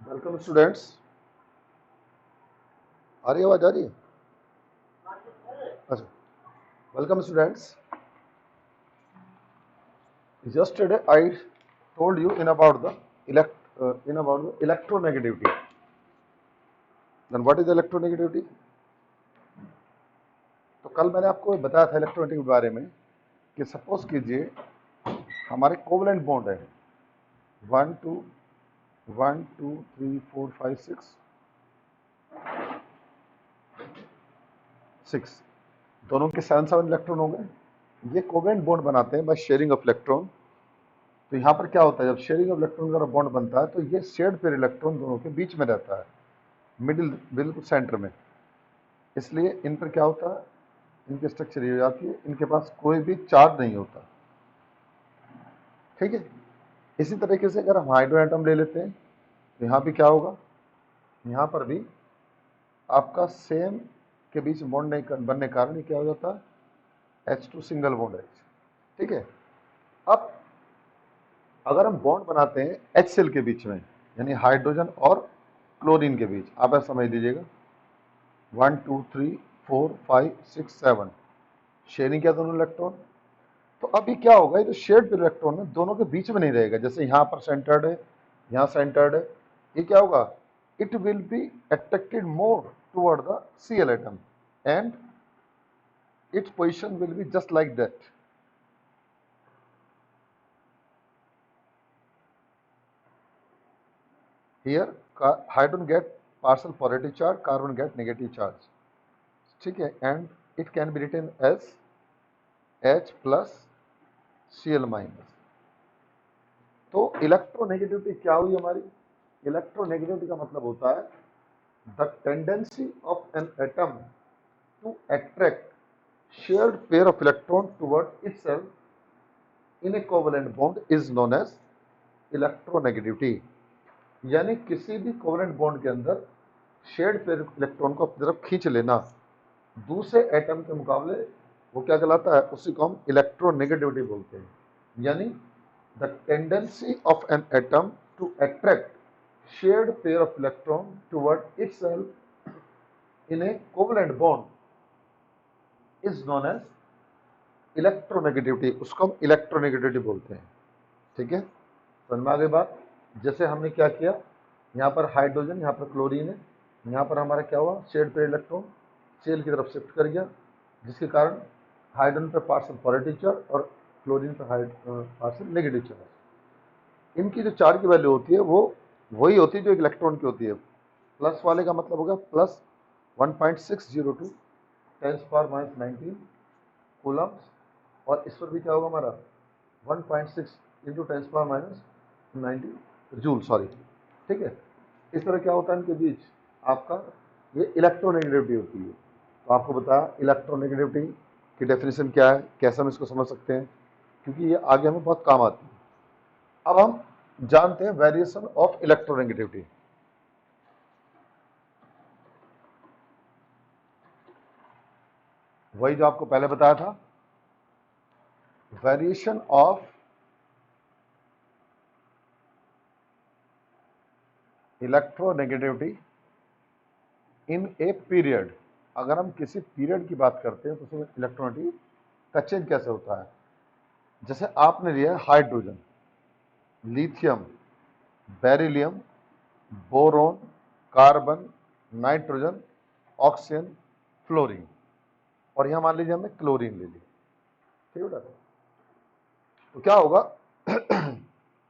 Welcome students. आ रही आवाज आ रही है? अच्छा, welcome students. Yesterday I told you in about the electronegativity. Then what is electronegativity? तो कल मैंने आपको बताया था इलेक्ट्रोनेगेटिविटी के बारे में कि सपोज कीजिए हमारे कोवलेंट बॉन्ड है 1 2 1 2 3 4 5 6 दोनों के 7 इलेक्ट्रॉन हो गए। ये कोवलेंट बॉन्ड बनाते हैं बाय शेयरिंग ऑफ इलेक्ट्रॉन। तो यहाँ पर क्या होता है, जब शेयरिंग ऑफ इलेक्ट्रॉन का बॉन्ड बनता है तो ये शेयर्ड पेयर इलेक्ट्रॉन दोनों के बीच में रहता है, मिडिल बिल्कुल सेंटर में। इसलिए इन पर क्या होता है, इनकी स्ट्रक्चर ये हो जाती है, इनके पास कोई भी चार्ज नहीं होता। ठीक है। इसी तरीके से अगर हम हाइड्रो एटम ले लेते हैं तो यहाँ भी क्या होगा, यहाँ पर भी आपका सेम के बीच बॉन्ड नहीं बनने के कारण ये क्या हो जाता है, H2 सिंगल बॉन्ड H। ठीक है। अब अगर हम बॉन्ड बनाते हैं HCl के बीच में, यानी हाइड्रोजन और क्लोरीन के बीच, आप ऐसा समझ लीजिएगा 1 2 3 4 5 6 7 शेयरिंग क्या दोनों इलेक्ट्रॉन। तो अब ये क्या होगा, ये जो शेयर्ड इलेक्ट्रॉन है दोनों के बीच में नहीं रहेगा। जैसे यहाँ पर सेंटर्ड है, यहाँ सेंटर्ड है, ये क्या होगा, it will be attracted more toward the Cl atom and its position will be just like that. Here hydrogen get partial positive charge, carbon get negative charge. ठीक है, and it can be written as H plus Cl minus. तो electronegativity क्या हुई हमारी, electronegativity का मतलब होता है the tendency of an atom to attract shared pair of electron toward itself in a covalent bond is known as electronegativity. यानी किसी भी कोवेलेंट बॉन्ड के अंदर शेयर्ड पेयर इलेक्ट्रॉन को अपनी तरफ खींच लेना दूसरे एटम के मुकाबले, वो क्या कहलाता है, उसी को हम इलेक्ट्रोनेगेटिविटी बोलते हैं। यानी the tendency of an atom to attract shared pair of electron toward itself in a covalent bond is known as electronegativity, उसको हम इलेक्ट्रोनेगेटिविटी बोलते हैं। ठीक है, समझ में आ गई बात। जैसे हमने क्या किया, यहाँ पर हाइड्रोजन, यहाँ पर क्लोरीन है, यहाँ पर हमारा क्या हुआ, शेयर्ड पेयर इलेक्ट्रॉन Cl की तरफ शिफ्ट कर गया, जिसके कारण हाइड्रोजन पर पार्शियल पॉजिटिव चार्ज और क्लोरीन पर पार्शियल नेगेटिव चार्ज। इनकी जो चार्ज की वैल्यू होती है वो वही होती है जो एक इलेक्ट्रॉन की होती है। प्लस वाले का मतलब होगा प्लस 1.602 10⁻⁻19 कूलम्स, और इस पर भी क्या होगा हमारा 1.6 इंटू 10⁻⁻19 जूल, सॉरी। ठीक है, इस तरह क्या होता है इनके बीच आपका, ये इलेक्ट्रोनेगेटिविटी होती है। तो आपको बताया इलेक्ट्रोनेगेटिविटी की डेफिनेशन क्या है, कैसे हम इसको समझ सकते हैं, क्योंकि ये आगे हमें बहुत काम आती है। अब हम जानते हैं वेरिएशन ऑफ इलेक्ट्रोनेगेटिविटी। वही जो आपको पहले बताया था, variation of electronegativity in a period. अगर हम किसी पीरियड की बात करते हैं तो उसमें इलेक्ट्रोनेगेटिविटी का चेंज कैसे होता है। जैसे आपने लिया है hydrogen, lithium, beryllium, boron, carbon, nitrogen, oxygen, fluorine, और यहां मान लीजिए हमने क्लोरीन ले ली। ठीक है बेटा, तो क्या होगा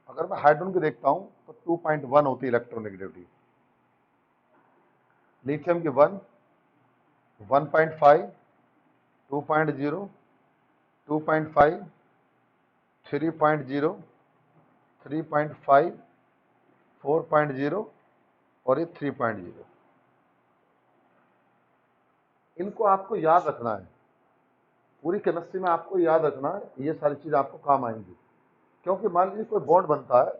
अगर मैं हाइड्रोजन को देखता हूं तो 2.1 होती है इलेक्ट्रोनेगेटिविटी, लिथियम की 1, 1.5, 2.0, 2.5, 3.0, 3.5, 4.0 और ये 3.0। इनको आपको याद रखना है, पूरी केमिस्ट्री में आपको याद रखना है, ये सारी चीज आपको काम आएंगी। क्योंकि मान लीजिए कोई बॉन्ड बनता है,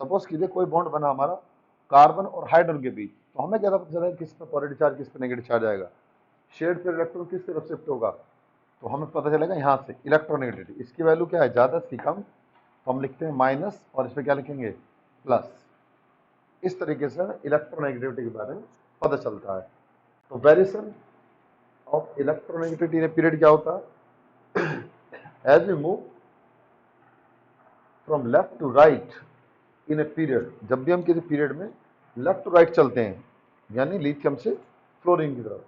सपोज कीजिए कोई बॉन्ड बना हमारा कार्बन और हाइड्रोजन के बीच, तो हमें क्या पता चला किस पे पॉजिटिव चार्ज किस पे नेगेटिव चार्ज आएगा, शेयर्ड पेयर इलेक्ट्रॉन किस तरफ शिफ्ट होगा, तो हमें पता चलेगा यहाँ से इलेक्ट्रोनेगेटिविटी। इसकी वैल्यू क्या है, ज्यादा इसकी कम, तो हम लिखते हैं माइनस, और इस पर क्या लिखेंगे, प्लस। इस तरीके से हमें इलेक्ट्रोनेगेटिविटी के बारे में पता चलता है। तो variation of electronegativity in a period क्या होता है? As we move from left to right in a period, जब भी हम किसी पीरियड में लेफ्ट टू राइट चलते हैं, यानी लिथियम से फ्लोरीन की तरफ,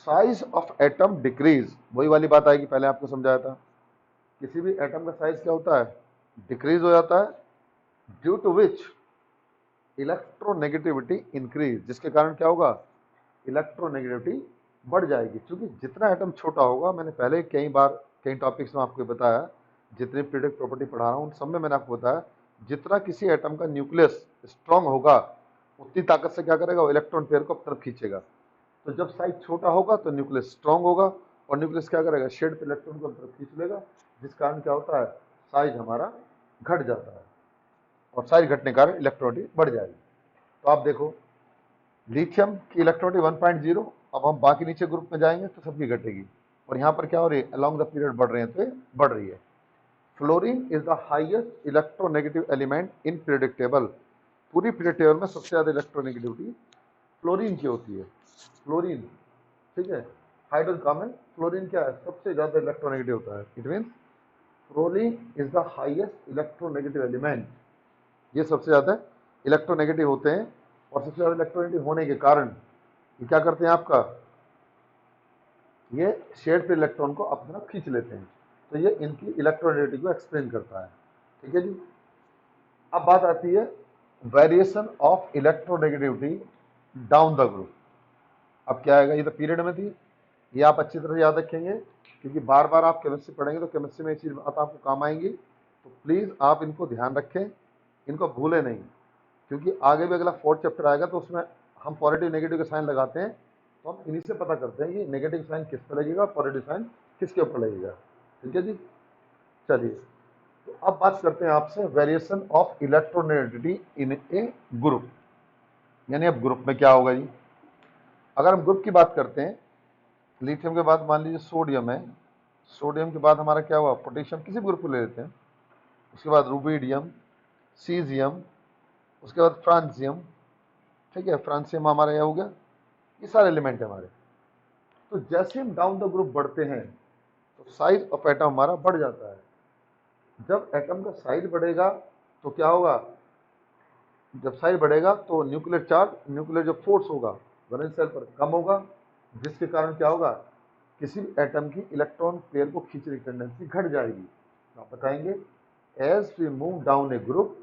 साइज ऑफ एटम डिक्रीज, वही वाली बात आएगी, पहले आपको समझाया था, किसी भी एटम का साइज क्या होता है? डिक्रीज हो जाता है, due to which electronegativity increase, जिसके कारण क्या होगा? इलेक्ट्रोनेगेटिविटी बढ़ जाएगी, क्योंकि जितना एटम छोटा होगा, मैंने पहले कई बार कई टॉपिक्स में आपको बताया, जितनी पीरियोडिक प्रॉपर्टी पढ़ा रहा हूँ उन सब में मैंने आपको बताया, जितना किसी एटम का न्यूक्लियस स्ट्रांग होगा, उतनी ताकत से क्या करेगा? वो इलेक्ट्रॉन पेयर को अपनी तरफ खींचेगा। तो जब साइज छोटा होगा तो न्यूक्लियस स्ट्रांग होगा, और न्यूक्लियस क्या करेगा? शेड पे इलेक्ट्रॉन को अपनी तरफ खींच लेगा, जिस कारण क्या होता है? साइज हमारा घट जाता है, और साइज घटने के कारण इलेक्ट्रोनिटी बढ़ जाएगी। तो आप देखो, लिथियम की इलेक्ट्रोनिटी 1.0, अब हम बाकी नीचे ग्रुप में जाएंगे तो सबकी घटेगी, और यहाँ पर क्या हो रही है? अलोंग द पीरियड बढ़ रहे हैं, तो ये बढ़ रही है। Fluorine is the highest electronegative element in periodic table, पूरी पीरियड टेबल में सबसे ज्यादा इलेक्ट्रोनेगेटिविटी फ्लोरीन की होती है। फ्लोरीन, ठीक है, हाइड्रोजन कम है, फ्लोरीन क्या है? सबसे ज्यादा इलेक्ट्रोनेगेटिव होता है। It means fluorine is the highest electronegative element, ये सबसे ज्यादा इलेक्ट्रोनेगेटिव होते हैं, और सबसे ज्यादा इलेक्ट्रोनेगेटिव होने के कारण ये क्या करते हैं? आपका ये शेड पे इलेक्ट्रॉन को अपनी तरफ खींच लेते हैं, तो ये इनकी इलेक्ट्रोनेगेटिविटी को एक्सप्लेन करता है। ठीक है जी। अब बात आती है variation of electronegativity down the group. अब क्या आएगा? ये तो पीरियड में थी, ये आप अच्छी तरह याद रखेंगे, क्योंकि बार बार आप केमिस्ट्री पढ़ेंगे तो केमिस्ट्री में ये चीज़ बात आपको काम आएंगी, तो प्लीज़ आप इनको ध्यान रखें, इनको भूलें नहीं, क्योंकि आगे भी अगला 4th चैप्टर आएगा तो उसमें हम पॉजिटिव नेगेटिव के साइन लगाते हैं, तो हम इन्हीं से पता करते हैं कि नेगेटिव साइन किस पर लगेगा, पॉजिटिव साइन किसके ऊपर लगेगा। ठीक है जी। चलिए, तो अब बात करते हैं आपसे variation of electronegativity in A group, यानी अब ग्रुप में क्या होगा जी? अगर हम ग्रुप की बात करते हैं, लिथियम के बाद मान लीजिए सोडियम है, सोडियम के बाद हमारा क्या हुआ? पोटेशियम, किसी भी ग्रुप को ले लेते हैं, उसके बाद रुबीडियम, सीजियम, उसके बाद फ्रांसियम, ठीक है, फ्रांसियम हमारा यह हो गया, ये सारे एलिमेंट है हमारे। तो जैसे हम डाउन द ग्रुप बढ़ते हैं तो साइज ऑफ एटम हमारा बढ़ जाता है। जब एटम का साइज बढ़ेगा तो क्या होगा? जब साइज बढ़ेगा तो न्यूक्लियर चार्ज, न्यूक्लियर जो फोर्स होगा वैलेंस शेल पर कम होगा, जिसके कारण क्या होगा? किसी भी एटम की इलेक्ट्रॉन पेयर को खींचने की टेंडेंसी घट जाएगी। तो आप बताएंगे as we move down a group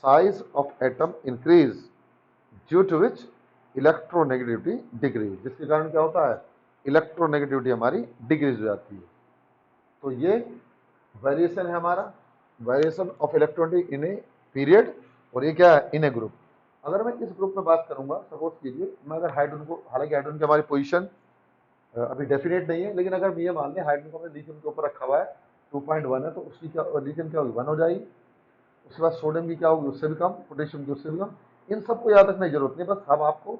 size of atom increase due to which electronegativity decrease, जिसके कारण क्या होता है? इलेक्ट्रोनेगेटिविटी हमारी डिक्रीज हो जाती है। तो ये वेरिएशन है हमारा, variation of electronegativity in a period, और ये क्या है? इन ए ग्रुप। अगर मैं इस ग्रुप में बात करूंगा, सपोज कीजिए मैं अगर हाइड्रोजन को, हालांकि हाइड्रोजन की हमारी पोजीशन अभी डेफिनेट नहीं है, लेकिन अगर ये मान लें हाइड्रोजन को हमने लिथियम के ऊपर रखा हुआ है, 2.1 है, तो उसकी क्या, लिथियम क्या होगी? 1 हो जाएगी। उसके बाद सोडियम की क्या होगी? उससे भी कम, पोटेशियम की उससे भी कम। इन सबको याद रखने की जरूरत नहीं, बस हम आपको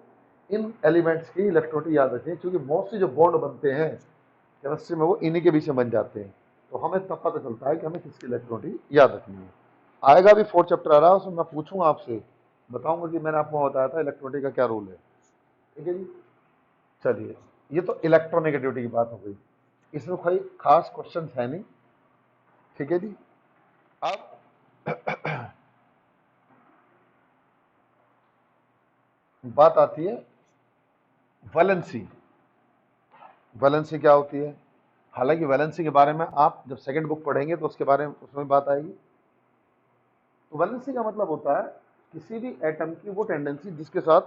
इन एलिमेंट्स की इलेक्ट्रोनिटी याद रखें, क्योंकि मोस्टली जो बॉन्ड बनते हैं केमिस्ट्री में वो इन्हीं के बीच में बन जाते हैं, तो हमें तब पता चलता है कि हमें किसकी इलेक्ट्रोनिटी याद रखनी है। आएगा भी 4th चैप्टर आ रहा है, उसमें मैं पूछूंगा आपसे, बताऊंगा कि मैंने आपको बताया था इलेक्ट्रोनिटी का क्या रोल है। ठीक है जी। चलिए, ये तो इलेक्ट्रोनेगेटिविटी की बात हो गई, इसमें कोई खास क्वेश्चन है नहीं। ठीक है जी। अब बात आती है वैलेंसी। वैलेंसी क्या होती है? हालांकि वैलेंसी के बारे में आप जब सेकंड बुक पढ़ेंगे तो उसके बारे में, उसमें बात आएगी। तो वैलेंसी का मतलब होता है किसी भी एटम की वो टेंडेंसी जिसके साथ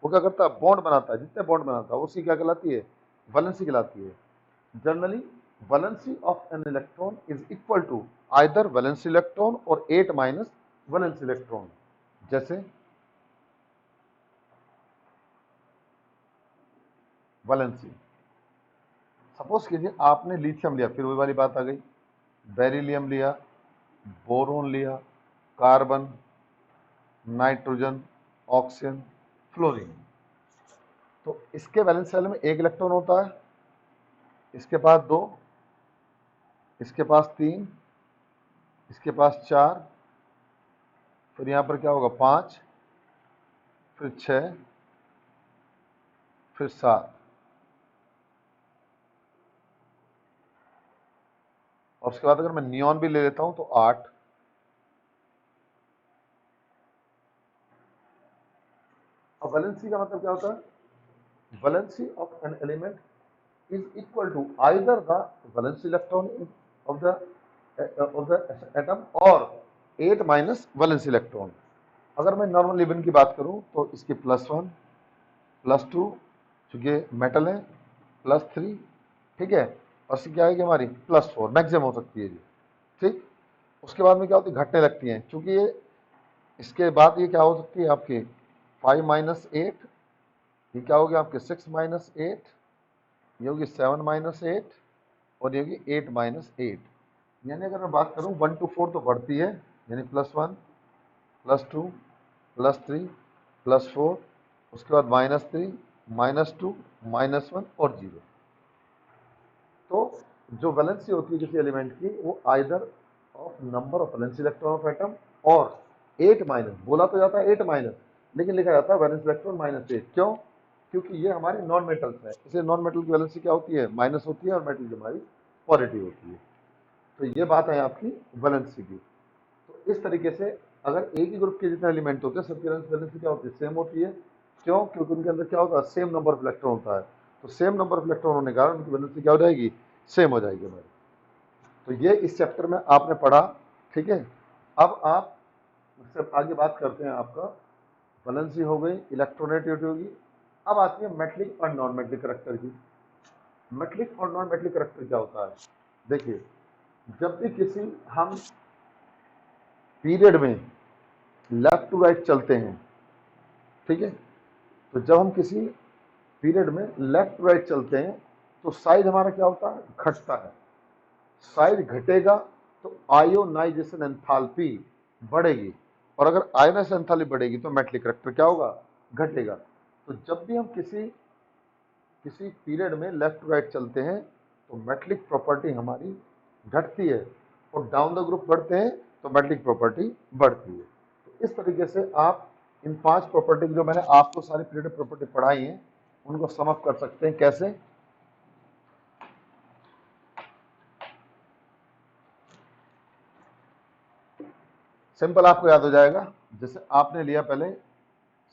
वो क्या करता है? बॉन्ड बनाता है, जितने बॉन्ड बनाता है उसकी क्या कहलाती है? वैलेंसी कहलाती है। Generally valency of an electron is equal to either valence electron और 8 माइनस वैलेंस इलेक्ट्रॉन। जैसे वैलेंसी, सपोज कीजिए आपने लिथियम लिया, फिर वही वाली बात आ गई, बेरिलियम लिया, बोरोन लिया, कार्बन, नाइट्रोजन, ऑक्सीजन, फ्लोरीन। तो इसके वैलेंस शेल में 1 इलेक्ट्रॉन होता है, इसके पास 2, इसके पास 3, इसके पास 4, फिर यहाँ पर क्या होगा? 5, फिर 6, फिर 7, और उसके बाद अगर मैं नियॉन भी ले लेता हूं तो 8। अब वैलेंसी का मतलब क्या होता है? Valency of an element is equal to either the valence electron of the atom or 8 minus valence electron। अगर मैं नॉर्मल इवन की बात करूं तो इसकी +1, +2, चूंकि मेटल है, +3, ठीक है, और इसकी क्या है कि हमारी +4 मैक्सिमम हो सकती है जी, ठीक। उसके बाद में क्या होती है, घटने लगती हैं, चूंकि ये इसके बाद ये क्या हो सकती है आपकी 5 माइनस 8, ये क्या होगी आपके 6 माइनस 8, ये होगी 7 माइनस 8, और ये होगी 8 माइनस 8। यानी अगर मैं बात करूं 1 to 4 तो बढ़ती है, यानी +1, +2, +3, +4, उसके बाद -3, -2, -1 और 0। तो जो वैलेंसी होती है किसी एलिमेंट की वो either of number of valence electron of atom और 8 माइनस, बोला तो जाता है 8 माइनस, लेकिन लिखा जाता है वैलेंस इलेक्ट्रॉन -8। क्यों? क्योंकि ये हमारे नॉन मेटल्स है, इसलिए नॉन मेटल की वैलेंसी क्या होती है, माइनस होती है, और मेटल की हमारी पॉजिटिव होती है। तो ये बात है आपकी वैलेंसी की। तो इस तरीके से अगर एक ही ग्रुप के जितने एलिमेंट होते हैं सबकी वैलेंसी क्या होती है, सेम होती है। क्यों? क्योंकि उनके अंदर क्या होता है, सेम नंबर ऑफ इलेक्ट्रॉन होता है। तो सेम नंबर ऑफ इलेक्ट्रॉन होने के कारण उनकी वैलेंसी क्या हो जाएगी, सेम हो जाएगी हमारी। तो ये इस चैप्टर में आपने पढ़ा, ठीक है। अब आप उससे आगे बात करते हैं, आपका वैलेंसी हो गई, इलेक्ट्रोनेगेटिविटी होगी। अब आती है मेटलिक और नॉन मेटलिक करैक्टर की। मेटलिक और नॉन मेटलिक करैक्टर क्या होता है, देखिए, जब भी किसी हम पीरियड में लेफ्ट टू राइट चलते हैं, ठीक है, तो जब हम किसी पीरियड में लेफ्ट टू राइट चलते हैं तो साइज हमारा क्या होता है, घटता है। साइज घटेगा तो आयोनाइजेशन एंथैल्पी बढ़ेगी, और अगर आयोनाइजेशन एंथैल्पी बढ़ेगी तो मेटलिक करैक्टर क्या होगा, घटेगा। तो जब भी हम किसी पीरियड में लेफ्ट टू राइट चलते हैं तो मेटलिक प्रॉपर्टी हमारी घटती है, और डाउन द ग्रुप बढ़ते हैं तो मेटलिक प्रॉपर्टी बढ़ती है। तो इस तरीके से आप इन 5 प्रॉपर्टी जो मैंने आपको सारी पीरियड प्रॉपर्टी पढ़ाई हैं उनको सम अप कर सकते हैं। कैसे? सिंपल, आपको याद हो जाएगा। जैसे आपने लिया पहले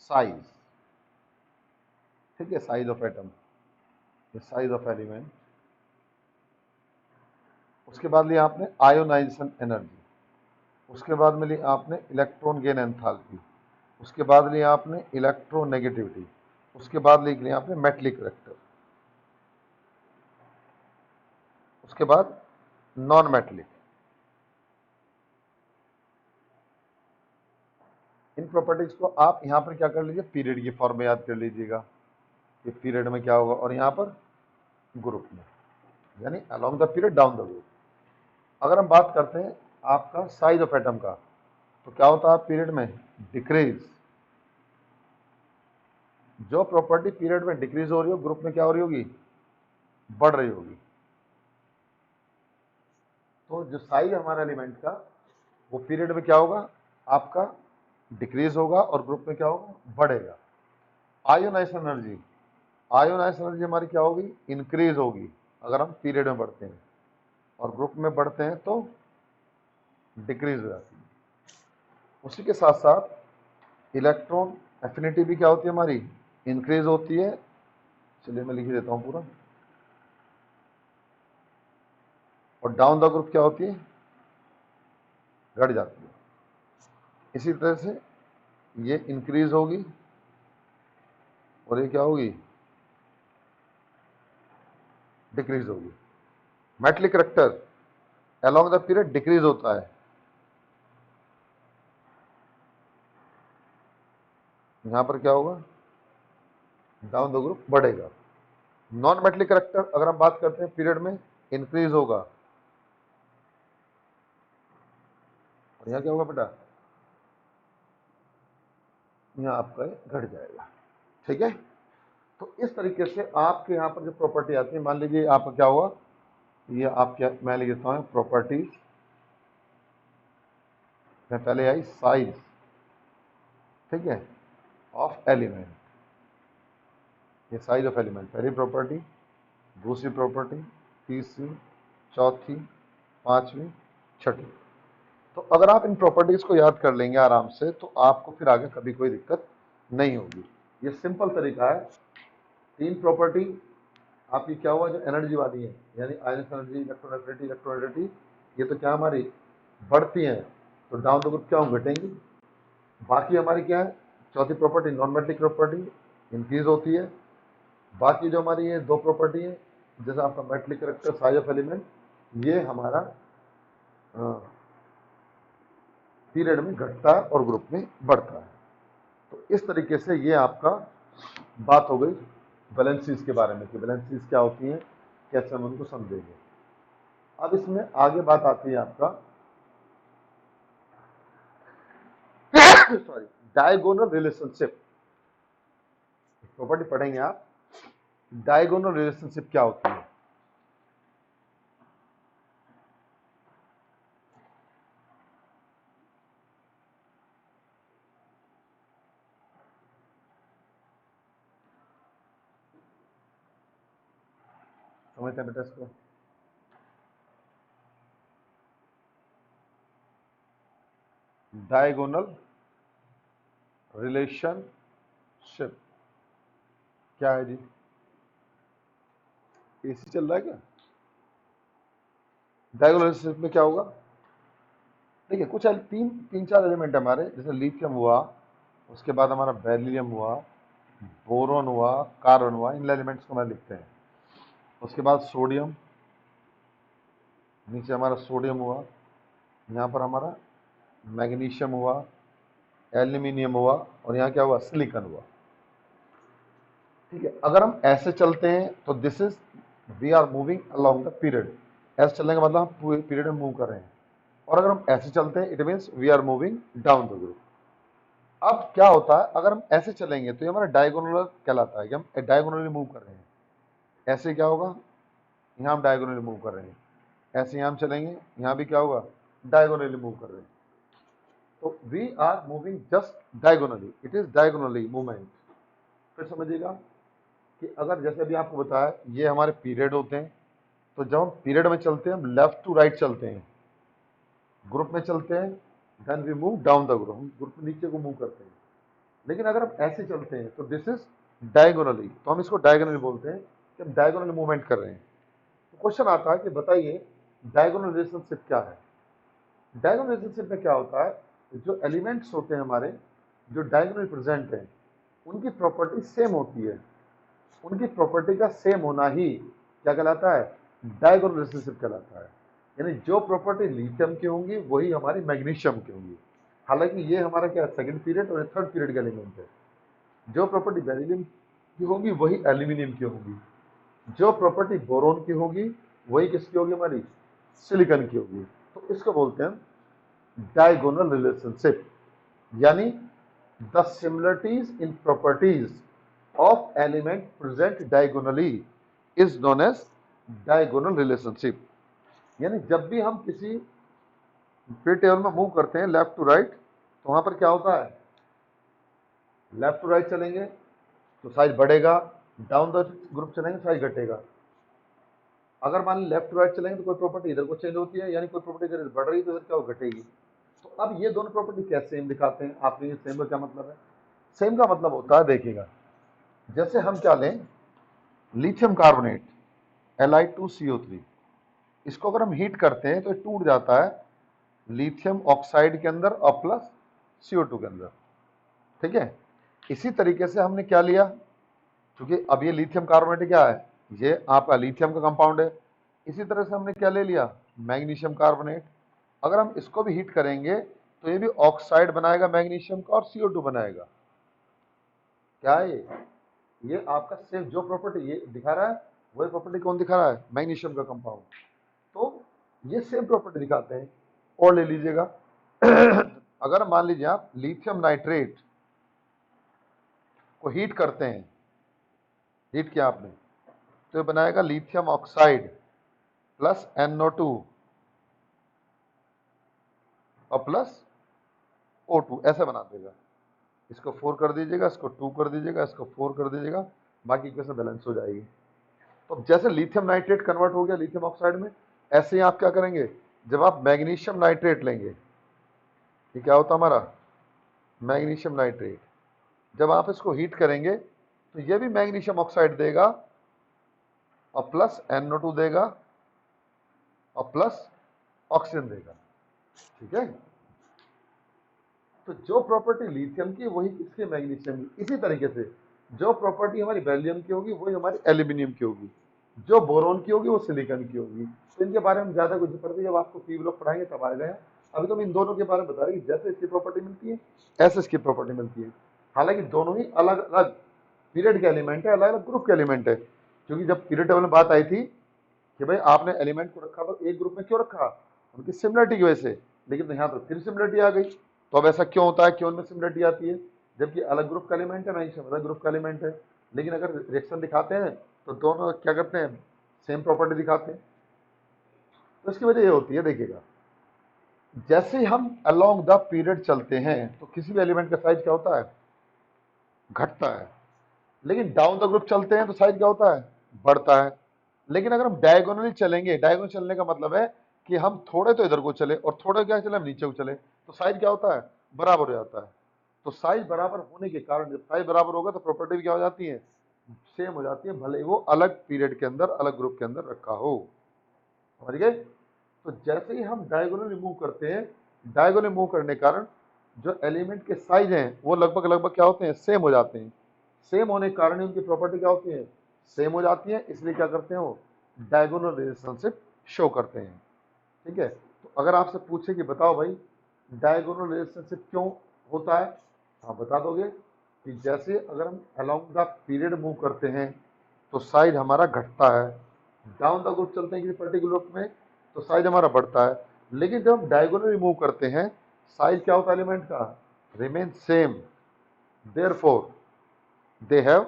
साइज, ठीक है, size of atom, size of element. उसके बाद लिया आपने आयोनाइजेशन एनर्जी, उसके बाद में लिया आपने इलेक्ट्रॉन गेन एंथैल्पी, उसके बाद लिया आपने इलेक्ट्रोनेगेटिविटी, उसके बाद लिख लिया आपने मेटलिक करैक्टर, उसके बाद नॉन मेटलिक। इन प्रॉपर्टीज को आप यहां पर क्या कर लीजिए, पीरियड की फॉर्म में याद कर लीजिएगा कि पीरियड में क्या होगा, और यहां पर ग्रुप में, यानी along the period down the group. अगर हम बात करते हैं आपका साइज ऑफ एटम का, तो क्या होता है पीरियड में, डिक्रीज। जो प्रॉपर्टी पीरियड में डिक्रीज हो रही हो ग्रुप में क्या हो रही होगी, बढ़ रही होगी। तो जो साइज है हमारे एलिमेंट का वो पीरियड में क्या होगा, आपका डिक्रीज होगा, और ग्रुप में क्या होगा, बढ़ेगा। आयोनाइजेशन एनर्जी, आयोनाइजेशन एनर्जी हमारी क्या होगी, इंक्रीज होगी अगर हम पीरियड में बढ़ते हैं, और ग्रुप में बढ़ते हैं तो डिक्रीज हो जाती है। उसी के साथ साथ इलेक्ट्रॉन एफिनिटी भी क्या होती है हमारी, इंक्रीज होती है। चलिए मैं लिख देता हूं पूरा। और डाउन द ग्रुप क्या होती है, घट जाती है। इसी तरह से ये इंक्रीज होगी, और ये क्या होगी, डिक्रीज होगी। Metallic character along the period decrease होता है, यहां पर क्या होगा, डाउन द ग्रुप बढ़ेगा। नॉन मेटलिक करैक्टर अगर हम बात करते हैं पीरियड में इंक्रीज होगा, और यहां क्या होगा बेटा, यहां आपका घट जाएगा, ठीक है। तो इस तरीके से आपके यहां पर जो प्रॉपर्टी आती है, मान लीजिए आपका क्या हुआ, ये आप क्या, मैं लिख देता हूं प्रॉपर्टीज में पहले आई साइज, ठीक है, ऑफ एलिमेंट, ये साइज ऑफ एलिमेंट पहली प्रॉपर्टी, दूसरी प्रॉपर्टी, तीसरी, चौथी, पांचवी, छठी। तो अगर आप इन प्रॉपर्टीज को याद कर लेंगे आराम से तो आपको फिर आगे कभी कोई दिक्कत नहीं होगी। ये सिंपल तरीका है। तीन प्रॉपर्टी आपकी क्या हुआ, जो एनर्जी वाली है, यानी आयनिक एनर्जी, इलेक्ट्रोनेगेटिविटी, इलेक्ट्रोनेगेटिविटी, ये तो क्या हमारी बढ़ती हैं, तो डाउन द ग्रुप क्या हो, घटेंगी। बाकी हमारी क्या है, चौथी property non metallic property, increase होती है। बाकी जो हमारी ये दो प्रॉपर्टी है, जैसे आपका metallic character, size of element, ये हमारा पीरियड में घटता है और ग्रुप में बढ़ता है। तो इस तरीके से ये आपका बात हो गई वैलेंसीज के बारे में कि वैलेंसीज क्या होती हैं, कैसे हम उनको समझेंगे। अब इसमें आगे बात आती है आपका सॉरी, डायगोनल रिलेशनशिप। प्रॉपर्टी पढ़ेंगे आप, डायगोनल रिलेशनशिप क्या होती है। समझते हैं बेटा इसको। डायगोनल रिलेशनशिप क्या है जी? एसी चल रहा है क्या? डायगोनल रिलेशनशिप में क्या होगा, देखिए कुछ तीन तीन चार एलिमेंट हमारे, जैसे लिथियम हुआ, उसके बाद हमारा बेरिलियम हुआ, बोरोन हुआ, कार्बन हुआ, इन एलिमेंट्स को मैं लिखते हैं। उसके बाद सोडियम, नीचे हमारा सोडियम हुआ, यहाँ पर हमारा मैग्नीशियम हुआ, एल्यूमिनियम हुआ, और यहाँ क्या हुआ, सिलिकॉन हुआ। ठीक है, अगर हम ऐसे चलते हैं तो this is we are moving along the period. ऐसे चलने का मतलब हम पूरे पीरियड में मूव कर रहे हैं। और अगर हम ऐसे चलते हैं it means we are moving down the group. अब क्या होता है, अगर हम ऐसे चलेंगे तो ये हमारा डायगोनल कहलाता है कि हम डायगोनली मूव कर रहे हैं। ऐसे क्या होगा, यहाँ हम डायगोनली मूव कर रहे हैं। ऐसे यहाँ हम चलेंगे, यहाँ भी क्या होगा, डायगोनली मूव कर रहे हैं। तो we are moving just diagonally, it is diagonally movement. फिर समझिएगा कि अगर जैसे अभी आपको बताया ये हमारे पीरियड होते हैं, तो जब हम पीरियड में चलते हैं हम लेफ्ट टू राइट चलते हैं, ग्रुप में चलते हैं, then we move down the group, हम ग्रुप में नीचे को मूव करते हैं। लेकिन अगर हम ऐसे चलते हैं तो दिस इज डायगोनली, तो हम इसको डायगोनली बोलते हैं कि हम डायगोनली मूवमेंट कर रहे हैं। तो क्वेश्चन आता है कि बताइए डायगोनल रिलेशनशिप क्या है। डायगोनल रिलेशनशिप में क्या होता है, जो एलिमेंट्स होते हैं हमारे, जो डायगोनल प्रेजेंट हैं, उनकी प्रॉपर्टी सेम होती है। उनकी प्रॉपर्टी का सेम होना ही क्या कहलाता है, डायगोनल रिलेशनशिप कहलाता है। यानी जो प्रॉपर्टी लिथियम की होंगी वही हमारी मैग्नीशियम की होंगी। हालांकि ये हमारा क्या सेकंड पीरियड और थर्ड पीरियड का एलिमेंट है। जो प्रॉपर्टी बेरिलियम की होगी वही एल्यूमिनियम की होगी। जो प्रॉपर्टी बोरोन की होगी वही किसकी होगी, हमारी सिलिकॉन की होगी। तो इसको बोलते हैं डायगोनल रिलेशनशिप, यानी the similarities in properties of element present diagonally is known as diagonal relationship. यानी जब भी हम किसी पीरियड टेबल में मूव करते हैं लेफ्ट टू राइट, तो वहां पर क्या होता है, लेफ्ट टू राइट चलेंगे तो साइज बढ़ेगा, डाउन द ग्रुप चलेंगे साइज घटेगा। अगर मान ली लेफ्ट टू राइट चलेंगे तो कोई प्रॉपर्टी इधर को चेंज होती है, यानी कोई प्रॉपर्टी इधर बढ़ रही है तो इधर क्या हो, घटेगी। तो अब ये दोनों प्रॉपर्टी कैसे सेम दिखाते हैं, आपने ये सेम का क्या मतलब है, सेम का मतलब होता है, देखिएगा जैसे हम क्या लें, लिथियम कार्बोनेट Li2CO3, इसको अगर हम हीट करते हैं तो ये टूट जाता है लिथियम ऑक्साइड के अंदर और प्लस CO2 के अंदर। ठीक है, इसी तरीके से हमने क्या लिया, क्योंकि अब ये लिथियम कार्बोनेट क्या है, ये आपका लिथियम का कंपाउंड है। इसी तरह से हमने क्या ले लिया, मैग्नीशियम कार्बोनेट। अगर हम इसको भी हीट करेंगे तो ये भी ऑक्साइड बनाएगा मैग्नीशियम का और CO2 बनाएगा। क्या है ये आपका सेम जो प्रॉपर्टी ये दिखा रहा है वही प्रॉपर्टी कौन दिखा रहा है, मैग्नीशियम का कंपाउंड। तो ये सेम प्रॉपर्टी दिखाते हैं। और ले लीजिएगा अगर मान लीजिए आप लिथियम नाइट्रेट को हीट करते हैं, हीट किया आपने तो ये बनाएगा लिथियम ऑक्साइड प्लस NO2 और प्लस O2, ऐसे बना देगा। इसको 4 कर दीजिएगा, इसको 2 कर दीजिएगा, इसको 4 कर दीजिएगा, बाकी इक्वेशन बैलेंस हो जाएगी। तो जैसे लिथियम नाइट्रेट कन्वर्ट हो गया लिथियम ऑक्साइड में, ऐसे ही आप क्या करेंगे, जब आप मैग्नीशियम नाइट्रेट लेंगे, ये क्या होता हमारा मैग्नीशियम नाइट्रेट, जब आप इसको हीट करेंगे तो ये भी मैग्नीशियम ऑक्साइड देगा और प्लस NO2 देगा और प्लस ऑक्सीजन देगा। ठीक है, तो जो प्रॉपर्टी लिथियम की वही इसके मैग्नीशियम की, इसी तरीके से जो प्रॉपर्टी हमारी वैलियम की होगी वही हमारी एल्यूमिनियम की होगी, जो बोरोन की होगी वो सिलिकॉन की होगी। तो इनके बारे में ज्यादा कुछ नहीं पड़ता, जब आपको पी ब्लॉक पढ़ाएंगे तब आएगा। अभी तो हम इन दोनों के बारे में बता रहे हैं, जैसे इसकी प्रॉपर्टी मिलती है ऐसे इसकी प्रॉपर्टी मिलती है। हालांकि दोनों ही अलग अलग पीरियड के एलिमेंट है, अलग अलग ग्रुप के एलिमेंट है। क्योंकि जब पीरियड टेबल में बात आई थी कि भाई आपने एलिमेंट को रखा तो एक ग्रुप में क्यों रखा, उनकी सिमिलरिटी की वजह से, लेकिन यहाँ तो फिर सिमिलरिटी आ गई। तो अब ऐसा क्यों होता है, क्यों उनमें सिमिलरिटी आती है, जबकि अलग ग्रुप का एलिमेंट है, मैग्नीशियम अलग ग्रुप का एलिमेंट है, लेकिन अगर रिएक्शन दिखाते हैं तो दोनों क्या करते हैं, सेम प्रॉपर्टी दिखाते हैं। तो इसकी वजह ये होती है, देखिएगा जैसे ही हम अलोंग द पीरियड चलते हैं तो किसी भी एलिमेंट का साइज क्या होता है, घटता है। लेकिन डाउन द ग्रुप चलते हैं तो साइज क्या होता है, बढ़ता है। लेकिन अगर हम डायगोनली चलेंगे, डायगोनल चलने का मतलब है कि हम थोड़े तो इधर को चले और थोड़े क्या चले, हम नीचे को चले, तो साइज क्या होता है, बराबर हो जाता है। तो साइज बराबर होने के कारण, जब साइज बराबर होगा तो प्रॉपर्टी भी क्या हो जाती है, सेम हो जाती है, भले ही वो अलग पीरियड के अंदर अलग ग्रुप के अंदर रखा हो। समझ गए। तो जैसे ही हम डायगोनल रिमूव करते हैं, डायगोनल रिमूव करने के कारण जो एलिमेंट के साइज हैं वो लगभग लगभग क्या होते हैं, सेम हो जाते हैं। सेम होने के कारण उनकी प्रॉपर्टी क्या होती है, सेम हो जाती है। इसलिए क्या करते हैं, वो डायगोनल रिलेशनशिप शो करते हैं। ठीक है, तो अगर आपसे पूछे कि बताओ भाई डायगोनल रिलेशनशिप क्यों होता है, आप बता दोगे कि जैसे अगर हम अलोंग द पीरियड मूव करते हैं तो साइज हमारा घटता है, डाउन द ग्रुप चलते हैं किसी पर्टिकुलर ग्रुप में तो साइज हमारा बढ़ता है। लेकिन जब हम डायगोनल रिमूव करते हैं, साइज क्या होता है एलिमेंट का, remain same, therefore they have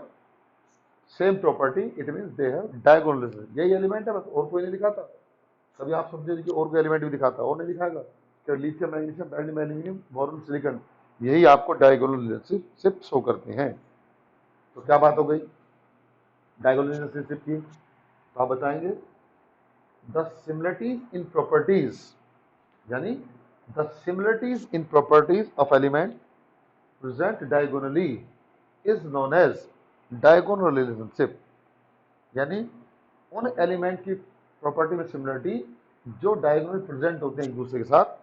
same property, it means they have diagonal relationship. यही एलिमेंट है बस, और कोई नहीं दिखाता। कभी आप समझे कि और कोई एलिमेंट भी दिखाता, और नहीं दिखाएगा। क्या lithium, magnesium, barium, aluminium, boron, silicon, यही आपको डायगोनल रिलेशनशिप शो करते हैं। तो क्या बात हो गई डायगोनल रिलेशनशिप की, तो आप बताएंगे द सिमिलरिटीज इन प्रॉपर्टीज, यानी the similarities in properties of element present diagonally is known as diagonal relationship. यानी उन एलिमेंट की प्रॉपर्टी में सिमिलरिटी जो डायगोनल प्रेजेंट होते हैं एक दूसरे के साथ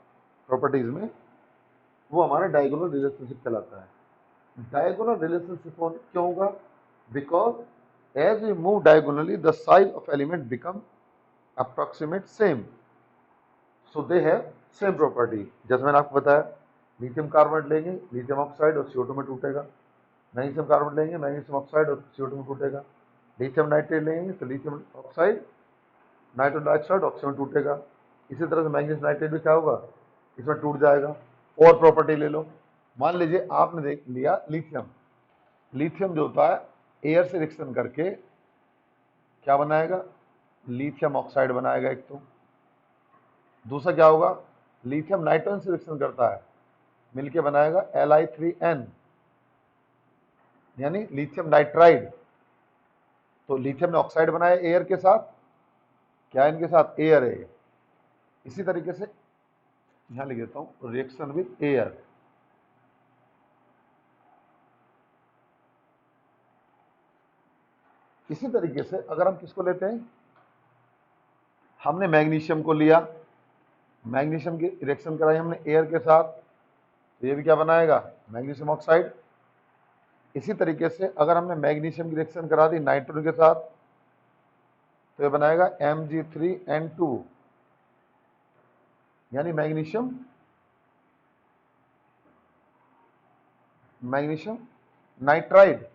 प्रॉपर्टीज में, वो हमारा डायगोनल रिलेशनशिप कहलाता है। डायगोनल रिलेशनशिप क्यों होगा, because as we move diagonally the size of element become approximate same, so they have same property. जैसे मैंने आपको बताया, लिथियम कार्बोनेट लेंगे, लिथियम ऑक्साइड और CO2 में टूटेगा। मैग्नीशियम कार्बोनेट लेंगे, मैग्नीशियम ऑक्साइड और CO2 में टूटेगा। लिथियम नाइट्रेट लेंगे तो lithium oxide, nitrogen dioxide, oxygen में टूटेगा। इसी तरह से मैग्नीशियम नाइट्रेट भी क्या होगा, इसमें टूट जाएगा। और प्रॉपर्टी ले लो, मान लीजिए आपने देख लिया लिथियम, लिथियम जो होता है एयर से रिएक्शन करके क्या बनाएगा, लिथियम ऑक्साइड बनाएगा एक तो। दूसरा क्या होगा, लिथियम नाइट्रोजन से रिएक्शन करता है, मिलके बनाएगा Li3n, यानी लिथियम नाइट्राइड। तो लिथियम ने ऑक्साइड बनाया एयर के साथ, क्या इनके साथ, एयर है। इसी तरीके से यहां लिख देता हूं, रिएक्शन विद एयर। इसी तरीके से अगर हम किसको लेते हैं, हमने मैग्नीशियम को लिया, मैग्नीशियम की रिएक्शन कराई हमने एयर के साथ, तो ये भी क्या बनाएगा, मैग्नीशियम ऑक्साइड। इसी तरीके से अगर हमने मैग्नीशियम की रिएक्शन करा दी नाइट्रोजन के साथ, तो ये बनाएगा Mg3n2, यानी मैग्नीशियम नाइट्राइड।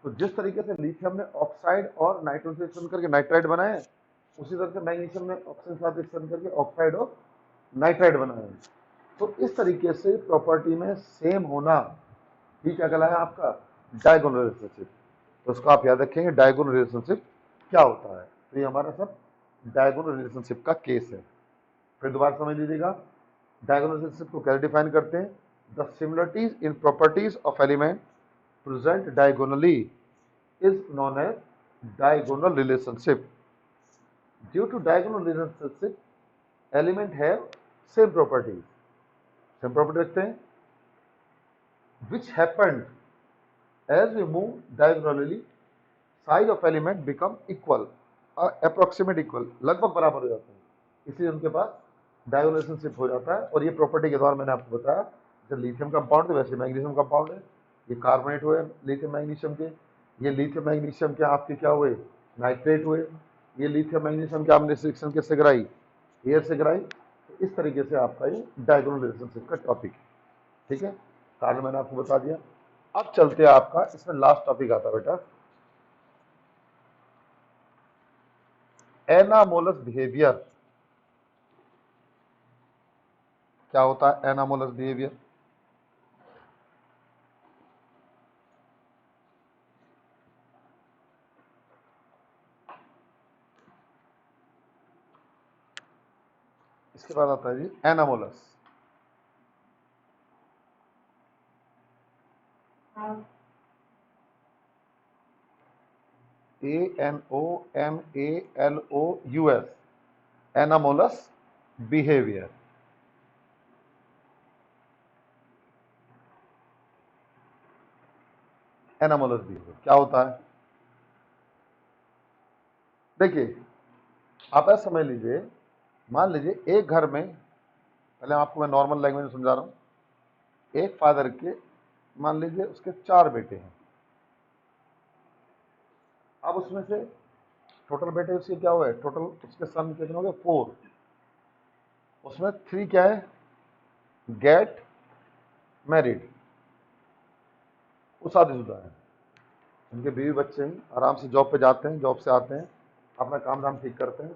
तो जिस तरीके से लिथियम ने ऑक्साइड और नाइट्रोजन से रिएक्शन करके नाइट्राइड बनाए, उसी तरह से मैग्नीशियम ने ऑक्सीजन के साथ रिएक्शन करके ऑक्साइड और नाइट्राइड बनाए। तो इस तरीके से प्रॉपर्टी में सेम होना ही क्या कहलाया आपका, डायगोनल रिलेशनशिप। तो उसको आप याद रखेंगे, डायगोनल रिलेशनशिप क्या होता है। तो ये हमारा सब डायगोनल रिलेशनशिप का केस है। फिर दोबारा समझ लीजिएगा, डायगोनल रिलेशनशिप को कैसे डिफाइन करते हैं, the similarities in properties of element present diagonally is known as diagonal relationship. Due to diagonal relationship, element have same properties. Same property रखते हैं, which happened as we move diagonally, size of element become equal, approximate equal, लगभग बराबर हो जाते हैं, इसलिए उनके पास diagonal relationship हो जाता है। और ये प्रॉपर्टी के द्वारा मैंने आपको बताया, जैसे लिथियम कंपाउंड है वैसे मैग्नीशियम कंपाउंड है, ये कार्बोनेट हुए लिथियम मैग्नीशियम के, ये लिथियम मैग्नीशियम के आपके क्या हुए, नाइट्रेट हुए, ये लिथियम मैग्नीशियम के आपने रिएक्शन किससे कराई, एयर से कराई। तो इस तरीके से आपका ये डायगोनल रिलेशनशिप का टॉपिक है, ठीक है, कारण मैंने आपको बता दिया। अब चलते हैं आपका इसमें लास्ट टॉपिक आता है बेटा, एनामोलस बिहेवियर। क्या होता है एनामोलस बिहेवियर? इसके बाद आता है जी anomalous. ANOMALOUS, anomalous behaviour. Anomalous behaviour क्या होता है? देखिए आप ऐसा समझ लीजिए, मान लीजिए एक घर में, पहले आपको मैं नॉर्मल लैंग्वेज में समझा रहा हूं, एक फादर के मान लीजिए उसके 4 बेटे हैं। अब उसमें से टोटल बेटे उसके क्या हुए, टोटल उसके सन कितने हो गए 4। उसमें 3 क्या है, गेट मैरिड, वो शादीशुदा है, उनके बीवी बच्चे हैं, आराम से जॉब पे जाते हैं, जॉब से आते हैं, अपना काम धाम ठीक करते हैं,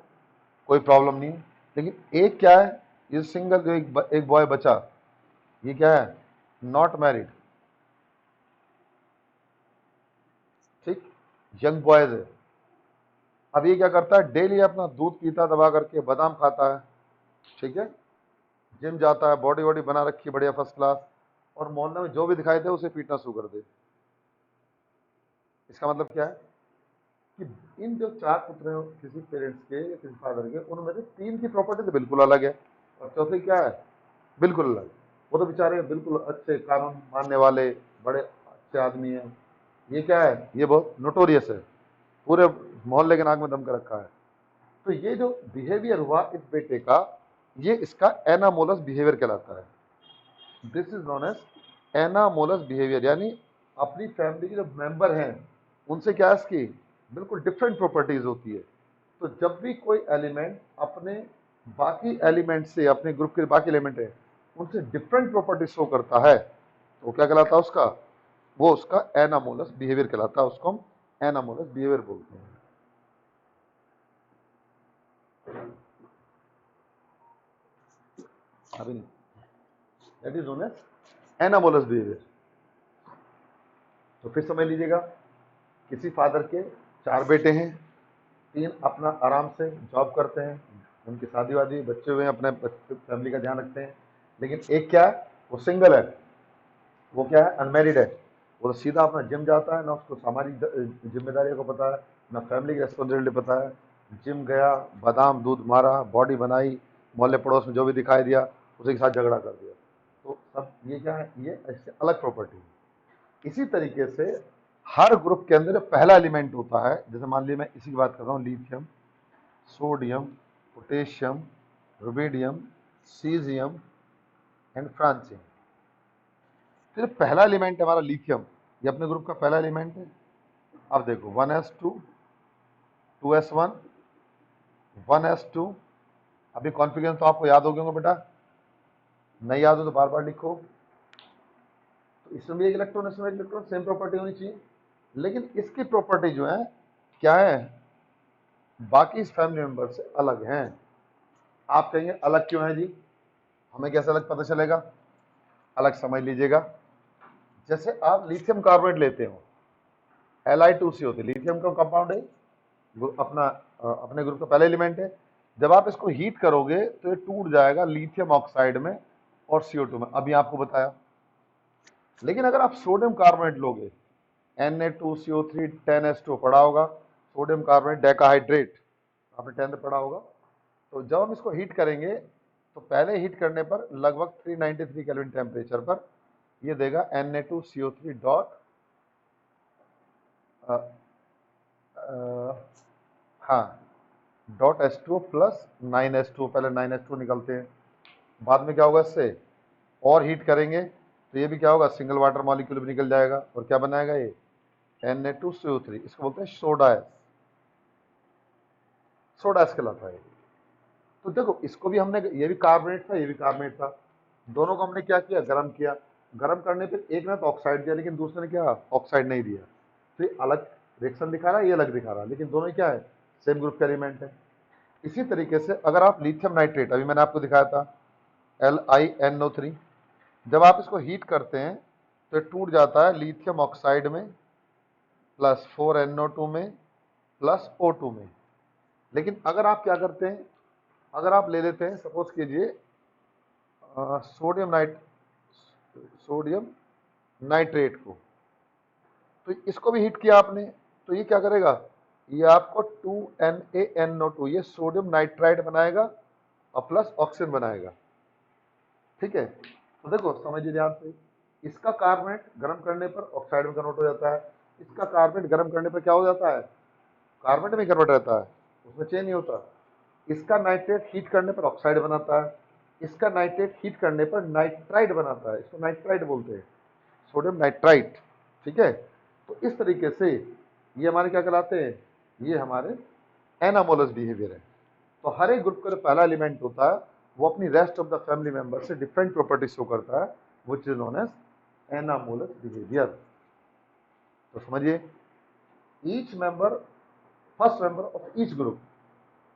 कोई प्रॉब्लम नहीं है। लेकिन एक क्या है, ये सिंगल जो एक बॉय बचा, ये क्या है, नॉट मैरिड, ठीक, यंग बॉयज है। अब ये क्या करता है, डेली अपना दूध पीता दबा करके, बादाम खाता है, ठीक है, जिम जाता है, बॉडी वॉडी बना रखी बढ़िया फर्स्ट क्लास, और मोहल्ले में जो भी दिखाई दे उसे पीटना शुरू कर दे। इसका मतलब क्या है कि इन जो 4 पुत्र हैं किसी पेरेंट्स के या किसी फादर के, उनमें से 3 की प्रॉपर्टी तो बिल्कुल अलग है, और चौथे क्या है, बिल्कुल अलग। वो तो बेचारे बिल्कुल अच्छे कानून मानने वाले बड़े अच्छे आदमी हैं, ये क्या है, ये बहुत नोटोरियस है, पूरे मोहल्ले के नाक में दम कर रखा है। तो ये जो बिहेवियर हुआ इस बेटे का, ये इसका एनामोलस बिहेवियर कहलाता है। This is known as anomalous behaviour, यानी अपनी फैमिली के जो मेंबर हैं उनसे क्या है, इसकी बिल्कुल डिफरेंट प्रॉपर्टीज होती है। तो जब भी कोई एलिमेंट अपने बाकी एलिमेंट से, अपने ग्रुप के बाकी एलिमेंट है उनसे डिफरेंट प्रॉपर्टी शो करता है, तो क्या कहलाता है उसका, वो उसका एनामोलस बिहेवियर कहलाता है, उसको हम एनामोलस बिहेवियर बोलते हैं। अभी नहीं, that is known as anomalous behaviour. तो फिर समझ लीजिएगा, किसी फादर के 4 बेटे हैं, 3 अपना आराम से जॉब करते हैं, उनकी शादी वादी बच्चे हुए हैं, अपने फैमिली का ध्यान रखते हैं। लेकिन एक क्या है, वो सिंगल है, वो क्या है, अनमैरिड है, वो तो सीधा अपना जिम जाता है, ना उसको सामाजिक जिम्मेदारियों को पता है, ना फैमिली की रेस्पॉन्सिबिलिटी पता है। जिम गया, बादाम दूध मारा, बॉडी बनाई, मोहल्ले पड़ोस में जो भी दिखाई दिया उसी के साथ झगड़ा कर दिया। तो सब ये क्या है, ये ऐसे अलग प्रॉपर्टी है। इसी तरीके से हर ग्रुप के अंदर पहला एलिमेंट होता है, जैसे मान लीजिए मैं इसी की बात कर रहा हूँ, lithium, sodium, potassium, rubidium, caesium and francium. फिर पहला एलिमेंट है हमारा लिथियम, ये अपने ग्रुप का पहला एलिमेंट है। अब देखो 1s2, 2s1, 1s2, अभी कॉन्फिगरेशन तो आपको याद हो गए होंगे बेटा, नहीं याद हो तो बार बार लिखो। तो इसमें भी एक इलेक्ट्रॉन, इसमें एक इलेक्ट्रॉन, सेम प्रॉपर्टी होनी चाहिए। लेकिन इसकी प्रॉपर्टी जो है क्या है, बाकी इस फैमिली मेंबर से अलग हैं। आप कहेंगे अलग क्यों है जी, हमें कैसे अलग पता चलेगा, अलग समझ लीजिएगा। जैसे आप लिथियम कार्बोनेट लेते हो, Li2C होते, लिथियम का कंपाउंड है, अपना अपने ग्रुप का पहला एलिमेंट है। जब आप इसको हीट करोगे तो ये टूट जाएगा लिथियम ऑक्साइड में और CO2 में, अभी आपको बताया। लेकिन अगर आप सोडियम कार्बोनेट लोगे, Na2CO3 10H2 पढ़ा होगा, सोडियम कार्बोनेट डेकाहाइड्रेट आपने 10th में पढ़ा होगा। तो जब हम इसको हीट करेंगे तो पहले हीट करने पर लगभग 393 केल्विन टेम्परेचर पर ये देगा Na2CO3 डॉट हाँ डॉट H2O प्लस 9H2O, पहले 9H2O निकलते हैं, बाद में क्या होगा इससे और हीट करेंगे तो ये भी क्या होगा, सिंगल वाटर मॉलिक्यूल भी निकल जाएगा और क्या बनाएगा ये Na2CO3, इसको बोलते हैं सोडा एस, सोडा एस कहलाता है। तो देखो इसको भी हमने, ये भी कार्बोनेट था ये भी कार्बोनेट था, दोनों को हमने क्या किया, गर्म किया, गर्म करने पर एक ने तो ऑक्साइड दिया लेकिन दूसरे ने क्या ऑक्साइड नहीं दिया, तो ये अलग रिएक्शन दिखा रहा है, ये अलग दिखा रहा है, लेकिन दोनों क्या है, सेम ग्रुप के एलिमेंट है। इसी तरीके से अगर आप लिथियम नाइट्रेट, अभी मैंने आपको दिखाया था LiNO3, जब आप इसको हीट करते हैं तो टूट जाता है लिथियम ऑक्साइड में प्लस 4NO2 में प्लस O2 में। लेकिन अगर आप क्या करते हैं, अगर आप ले लेते हैं सपोज कीजिए सोडियम नाइट्रेट को, तो इसको भी हीट किया आपने तो ये क्या करेगा, ये आपको 2NaNO2 ये सोडियम नाइट्राइड बनाएगा और प्लस ऑक्सीजन बनाएगा। ठीक है, तो देखो समझिए ध्यान से, इसका कार्बोनेट गर्म करने पर ऑक्साइड में कन्वर्ट हो जाता है, इसका कार्बोनेट गर्म करने पर क्या हो जाता है, कार्बोनेट में कन्वर्ट रहता है, उसमें चेंज नहीं होता। इसका नाइट्रेट हीट करने पर ऑक्साइड बनाता है, इसका नाइट्रेट हीट करने पर नाइट्राइड बनाता है, इसको नाइट्राइड बोलते हैं, सोडियम नाइट्राइट। ठीक है, तो इस तरीके से ये हमारे क्या कहलाते हैं, ये हमारे एनामोलस बिहेवियर है। तो हर एक ग्रुप का जो पहला एलिमेंट होता है वो अपनी rest of the family member से डिफरेंट प्रॉपर्टी शो करता है, which is known as anomalous behaviour. तो समझिए, each member, first member of each group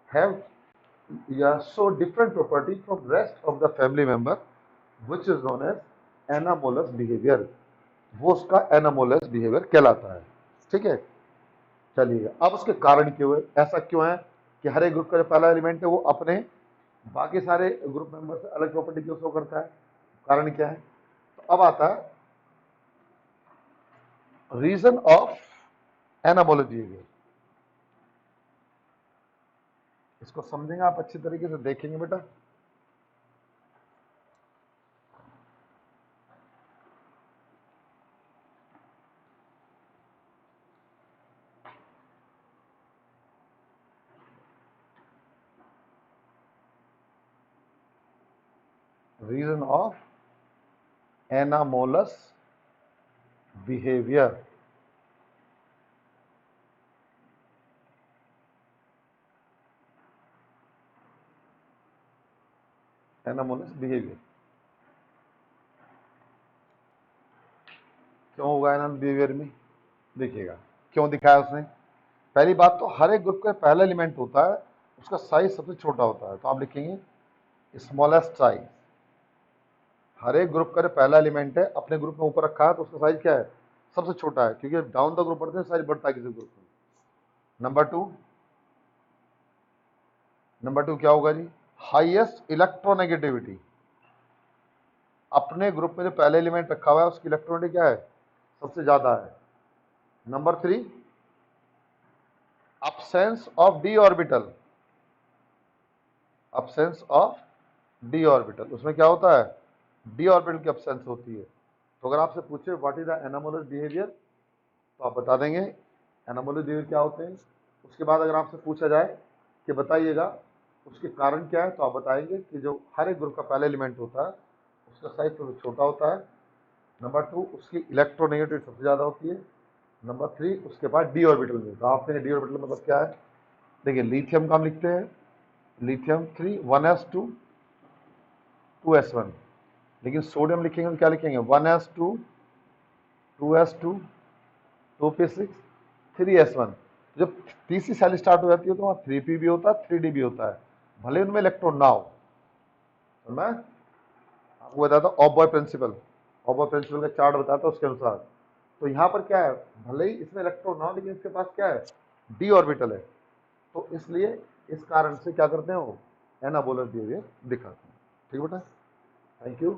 have या show different property from rest of the family member, which is known as anomalous behaviour, वो उसका anomalous behaviour कहलाता है। ठीक है, चलिए अब उसके कारण क्यों है, ऐसा क्यों है कि हर एक ग्रुप का जो पहला एलिमेंट है वो अपने बाकी सारे ग्रुप मेंबर से अलग प्रॉपर्टी क्यों शो करता है, कारण क्या है। तो अब आता है रीजन ऑफ एनामोलस बिहेवियर। इसको समझेंगे आप अच्छी तरीके से, देखेंगे बेटा। Reason of anomalous behaviour, anomalous behaviour क्यों होगा एनामोलस बिहेवियर में, देखिएगा क्यों दिखाया उसने। पहली बात तो हर एक ग्रुप का पहला एलिमेंट होता है उसका साइज सबसे छोटा होता है, तो आप लिखेंगे स्मॉलेस्ट साइज। हर एक ग्रुप का जो पहला एलिमेंट है अपने ग्रुप में ऊपर रखा है तो उसका साइज क्या है, सबसे छोटा है, क्योंकि डाउन द ग्रुप बढ़ते हैं साइज बढ़ता है किसी ग्रुप में। नंबर टू क्या होगा जी, हाईएस्ट इलेक्ट्रोनेगेटिविटी। अपने ग्रुप में जो पहले एलिमेंट रखा हुआ है उसकी इलेक्ट्रोनेगेटिविटी क्या है, सबसे ज्यादा है। Number three, absence of D orbital, absence of D orbital, उसमें क्या होता है, डी ऑर्बिटल की absence होती है। तो अगर आपसे पूछे what is the anomalous behaviour तो आप बता देंगे एनामोलस बिहेवियर क्या होते हैं। उसके बाद अगर आपसे पूछा जाए कि बताइएगा उसके कारण क्या है तो आप बताएंगे कि जो हर एक ग्रुप का पहला एलिमेंट होता है उसका साइज सबसे छोटा होता है। नंबर टू, उसकी इलेक्ट्रोनेगेटिविटी सबसे ज़्यादा होती है। नंबर थ्री, उसके बाद डी ऑर्बिटल में, तो आपने डी ऑर्बिटल मतलब क्या है, देखिए लिथियम का हम लिखते हैं लिथियम 3 1s2 2s1, लेकिन सोडियम लिखेंगे तो क्या लिखेंगे 1s2 2s2 2p6 3s1। जब तीसरी सेल स्टार्ट हो जाती है तो वहाँ 3p भी होता है 3d भी होता है, भले उनमें इलेक्ट्रॉन ना हो। तो मैं आपको बताता हूँ Aufbau principle, Aufbau principle का चार्ट बताता है उसके अनुसार। तो यहाँ पर क्या है, भले ही इसमें इलेक्ट्रॉन ना हो लेकिन इसके पास क्या है, डी ऑर्बिटल है, तो इसलिए इस कारण से क्या करते हैं वो एनाबोलस बिहेवियर दिखाते हैं। ठीक बेटा, थैंक यू।